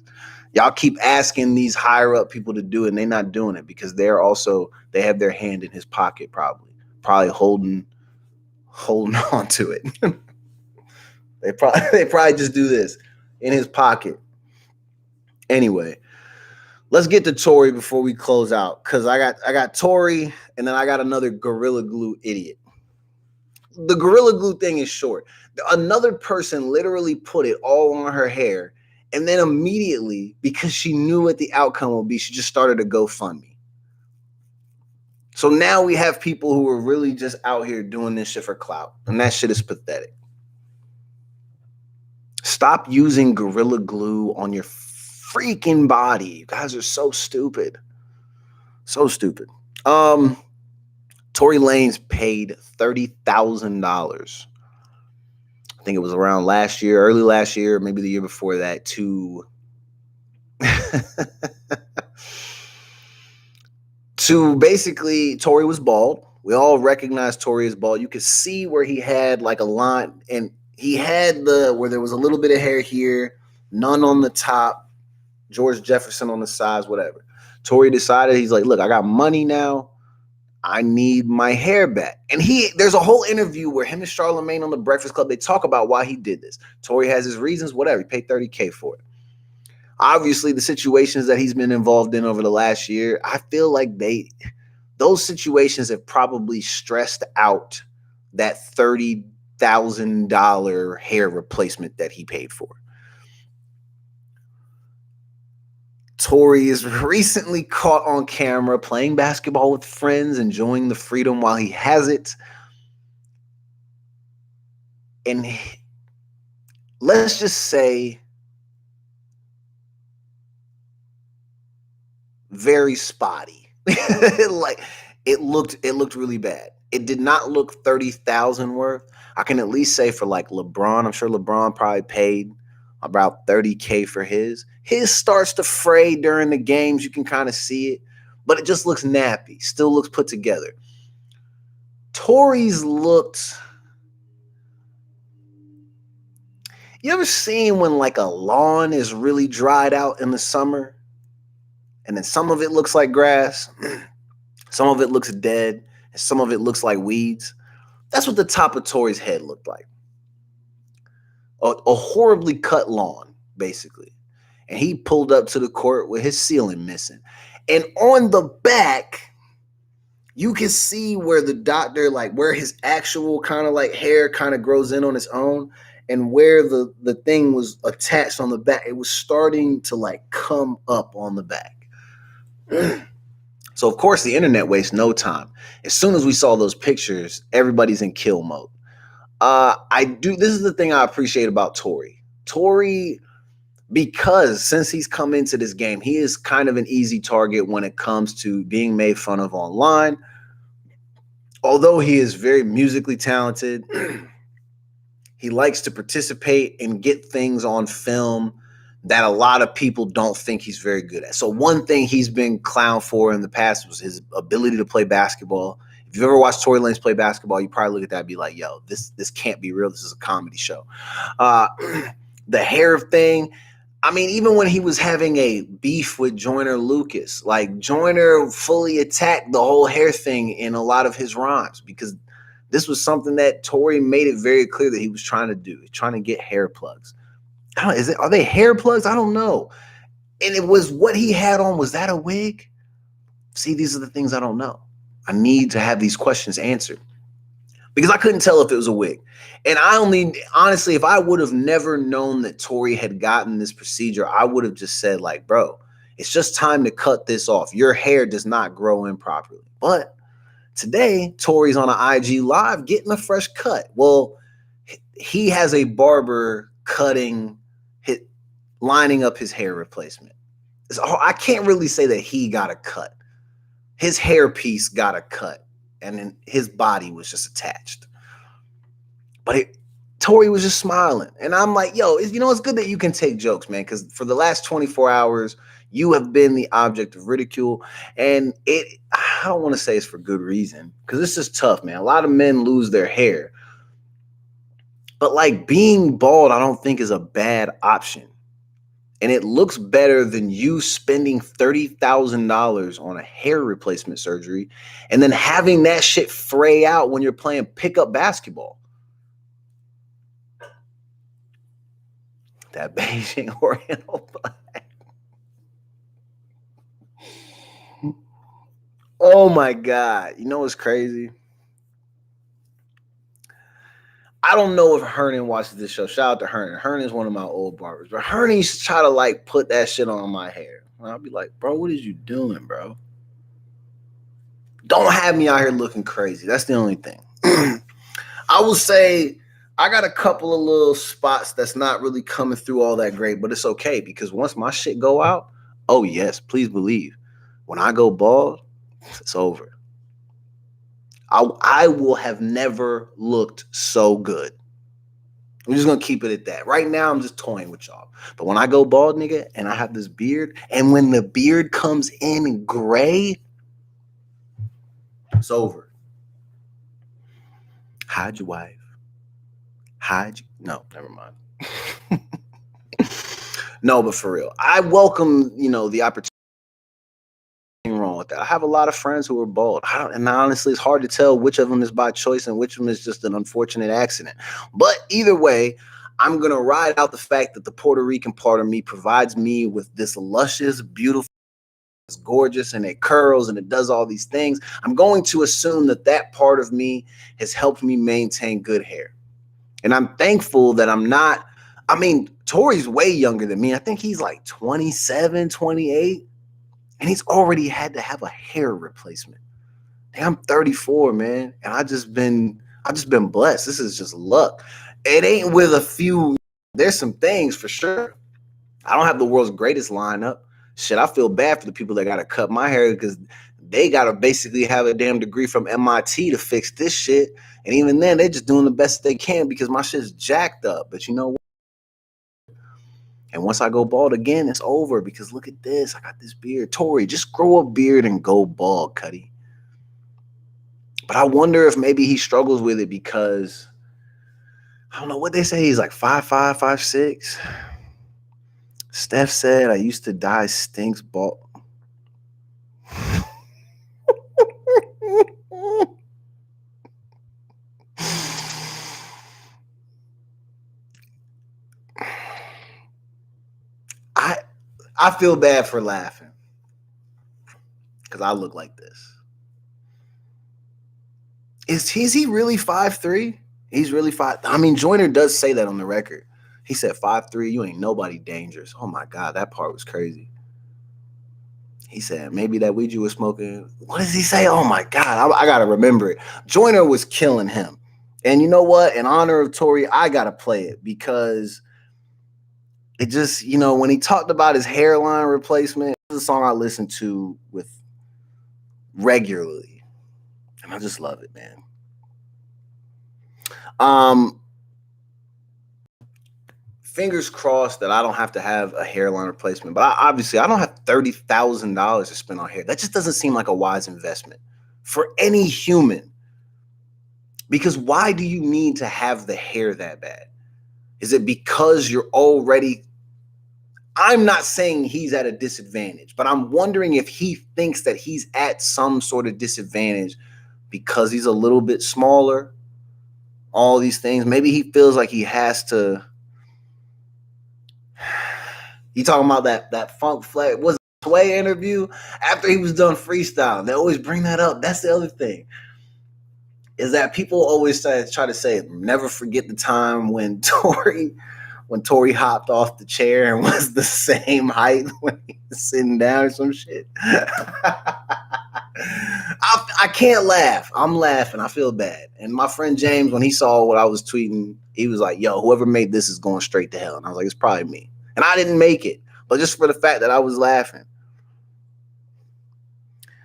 Y'all keep asking these higher up people to do it and they're not doing it because they have their hand in his pocket probably holding on to it. They probably just do this. in his pocket. Anyway, let's get to Tory before we close out, because I got Tory, and then I got another Gorilla Glue idiot. The Gorilla Glue thing is short. Another person literally put it all on her hair, and then immediately, because she knew what the outcome would be, she just started a GoFundMe. So now we have people who are really just out here doing this shit for clout, and that shit is pathetic. Stop using Gorilla Glue on your freaking body. You guys are so stupid. So stupid. Tory Lanez paid $30,000. I think it was around last year, early last year, maybe the year before that, to basically, Tory was bald. We all recognize Tory as bald. You could see where he had like a line, and he had where there was a little bit of hair here, none on the top, George Jefferson on the sides, whatever. Tory decided, he's like, look, I got money now. I need my hair back. And there's a whole interview where him and Charlamagne on the Breakfast Club, they talk about why he did this. Tory has his reasons, whatever. He paid $30K for it. Obviously, the situations that he's been involved in over the last year, I feel like those situations have probably stressed out that $30,000 hair replacement that he paid for. Tory is recently caught on camera playing basketball with friends, enjoying the freedom while he has it. And let's just say, very spotty. Like it looked really bad. It did not look 30,000 worth. I can at least say for like LeBron, I'm sure LeBron probably paid about $30K for his. His starts to fray during the games. You can kind of see it, but it just looks nappy. Still looks put together. Tory's looked. You ever seen when like a lawn is really dried out in the summer? And then some of it looks like grass, some of it looks dead, and some of it looks like weeds. That's what the top of Tory's head looked like. A horribly cut lawn, basically. And he pulled up to the court with his ceiling missing. And on the back, you can see where the doctor, like where his actual kind of like hair kind of grows in on its own, and where the thing was attached on the back, it was starting to like come up on the back. So, of course, the internet wastes no time. As soon as we saw those pictures, everybody's in kill mode. This is the thing I appreciate about Tory. Tory, because since he's come into this game, he is kind of an easy target when it comes to being made fun of online. Although he is very musically talented, he likes to participate and get things on film that a lot of people don't think he's very good at. So one thing he's been clowned for in the past was his ability to play basketball. If you've ever watched Tory Lanez play basketball, you probably look at that and be like, yo, this can't be real. This is a comedy show. The hair thing, I mean, even when he was having a beef with Joyner Lucas, like Joyner fully attacked the whole hair thing in a lot of his rhymes, because this was something that Tory made it very clear that he was trying to do. He's trying to get hair plugs. Are they hair plugs? I don't know. And it was what he had on. Was that a wig? See, these are the things I don't know. I need to have these questions answered, because I couldn't tell if it was a wig. And honestly, if I would have never known that Tory had gotten this procedure, I would have just said like, bro, it's just time to cut this off. Your hair does not grow in properly. But today, Tory's on an IG live getting a fresh cut. Well, he has a barber lining up his hair replacement. So I can't really say that he got a cut. His hair piece got a cut, and then his body was just attached. But Tory was just smiling. And I'm like, yo, it's good that you can take jokes, man, because for the last 24 hours, you have been the object of ridicule. And I don't want to say it's for good reason, because this is tough, man. A lot of men lose their hair. But like being bald, I don't think is a bad option. And it looks better than you spending $30,000 on a hair replacement surgery and then having that shit fray out when you're playing pickup basketball. That Beijing Oriental black. Oh my God. You know what's crazy? I don't know if Hernan watches this show. Shout out to Hernan. Hernan is one of my old barbers. But Hernan used to try to like put that shit on my hair. And I'll be like, bro, what is you doing, bro? Don't have me out here looking crazy. That's the only thing. I will say I got a couple of little spots that's not really coming through all that great, but it's okay because once my shit go out, oh yes, please believe. When I go bald, it's over. I will have never looked so good. I'm just gonna keep it at that. Right now, I'm just toying with y'all. But when I go bald, nigga, and I have this beard, and when the beard comes in gray, it's over. Hide your wife. No, never mind. No, but for real, I welcome, the opportunity. Wrong with that. I have a lot of friends who are bald. And honestly, it's hard to tell which of them is by choice and which of them is just an unfortunate accident. But either way, I'm going to ride out the fact that the Puerto Rican part of me provides me with this luscious, beautiful, it's gorgeous, and it curls and it does all these things. I'm going to assume that part of me has helped me maintain good hair. And I'm thankful that I'm not, Tory's way younger than me. I think he's like 27, 28. And he's already had to have a hair replacement. I'm 34, man. And I've just been blessed. This is just luck. It ain't with a few. There's some things for sure. I don't have the world's greatest lineup. Shit, I feel bad for the people that got to cut my hair because they got to basically have a damn degree from MIT to fix this shit. And even then, they're just doing the best they can because my shit's jacked up. But you know what? And once I go bald again, it's over because look at this. I got this beard. Tory, just grow a beard and go bald, Cudi. But I wonder if maybe he struggles with it because I don't know what they say. He's like 5'5", 5'6". Steph said, I used to dye stinks bald. I feel bad for laughing because I look like this. Is he really 5'3"? He's really 5. Joyner does say that on the record. He said 5'3", you ain't nobody dangerous. Oh my God, that part was crazy. He said maybe that weed you was smoking. What does he say? Oh my God, I gotta remember it. Joyner was killing him. And you know what? In honor of Tory, I gotta play it because it just, when he talked about his hairline replacement, it's a song I listen to with regularly. And I just love it, man. Fingers crossed that I don't have to have a hairline replacement. But I don't have $30,000 to spend on hair. That just doesn't seem like a wise investment for any human. Because why do you need to have the hair that bad? Is it because you're already... I'm not saying he's at a disadvantage, but I'm wondering if he thinks that he's at some sort of disadvantage because he's a little bit smaller. All these things. Maybe he feels like he has to... You talking about that Funk Flex? Was it Sway interview after he was done freestyle? They always bring that up. That's the other thing. Is that people always try to say, never forget the time when Tory hopped off the chair and was the same height when he was sitting down or some shit. I can't laugh. I'm laughing. I feel bad. And my friend James, when he saw what I was tweeting, he was like, yo, whoever made this is going straight to hell. And I was like, it's probably me. And I didn't make it. But just for the fact that I was laughing.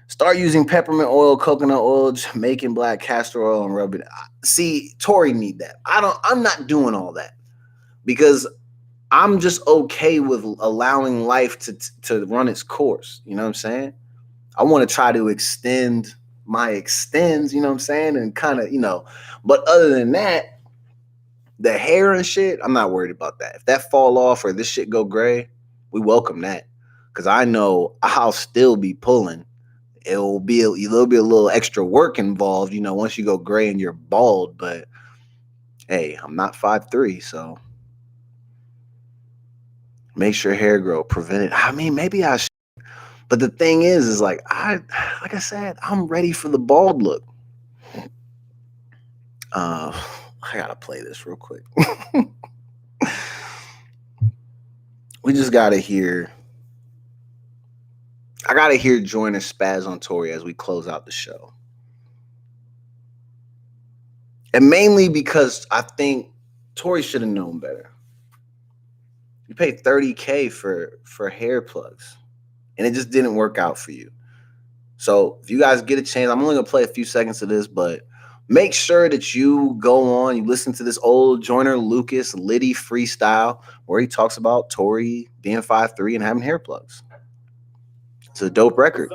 Start using peppermint oil, coconut oil, Jamaican black castor oil, and rub it. See, Tory need that. I'm not doing all that because I'm just okay with allowing life to run its course. You know what I'm saying? I want to try to extend my extends, you know what I'm saying? And kind of, but other than that, the hair and shit, I'm not worried about that. If that fall off or this shit go gray, we welcome that. Because I know I'll still be pulling. It'll be a little extra work involved, once you go gray and you're bald. But hey, I'm not 5'3", so Makes your hair grow. Prevent it. I mean, maybe I should. But the thing is like I said, I'm ready for the bald look. I gotta play this real quick. We just gotta hear. I gotta hear Joyner spaz on Tory as we close out the show. And mainly because I think Tory should have known better. You paid $30K for hair plugs, and it just didn't work out for you. So if you guys get a chance, I'm only gonna play a few seconds of this, but make sure that you go on, you listen to this old Joyner Lucas Litty freestyle where he talks about Tory being 5'3" and having hair plugs. It's a dope record.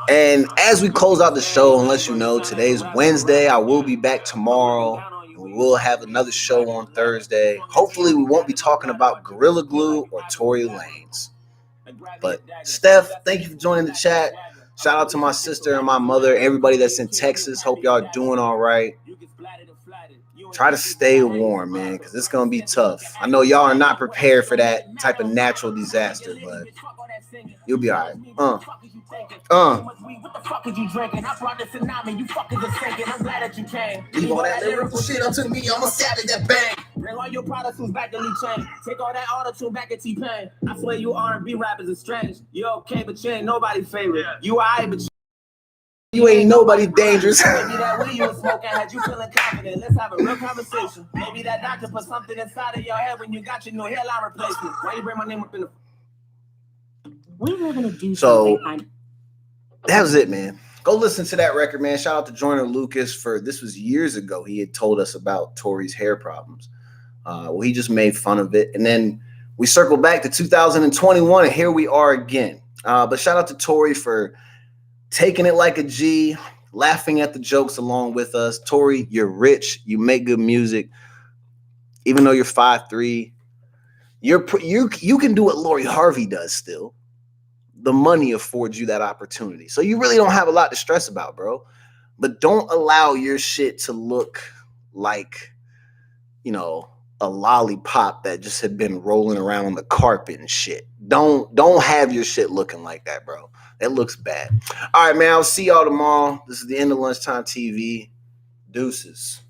And as we close out the show, unless you know, today's Wednesday. I will be back tomorrow. We will have another show on Thursday. Hopefully we won't be talking about Gorilla Glue or Tory Lanez. But Steph, thank you for joining the chat. Shout out to my sister and my mother, everybody that's in Texas. Hope y'all doing all right. Try to stay warm, man, because it's going to be tough. I know y'all are not prepared for that type of natural disaster, but you'll be all right. What the fuck is you drinking? I brought the tsunami, you fucking just thinking. I'm glad that you came. Leave all that lyrical shit up to me, I'm a savage that bang. Bring all your products back to Lee Chain. Take all that auto-tune back at T-Pain. I swear you R&B rappers are strange. You okay, but you ain't nobody's favorite. You alright, but you ain't nobody dangerous. Maybe that way you was smoking had you feeling confident. Let's have a real conversation. Maybe that doctor put something inside of your head when you got your new hairline replacement. Why you bring my name up in the... We were gonna do so something. That was it, man. Go listen to that record, man. Shout out to Joyner Lucas for this was years ago. He had told us about Tory's hair problems. Well, he just made fun of it. And then we circled back to 2021, and here we are again. But shout out to Tory for taking it like a G, laughing at the jokes along with us. Tory, you're rich. You make good music. Even though you're 5'3", you can do what Lori Harvey does still. The money affords you that opportunity. So you really don't have a lot to stress about, bro. But don't allow your shit to look like, a lollipop that just had been rolling around on the carpet and shit. Don't have your shit looking like that, bro. That looks bad. All right, man. I'll see y'all tomorrow. This is the end of Lunchtime TV. Deuces.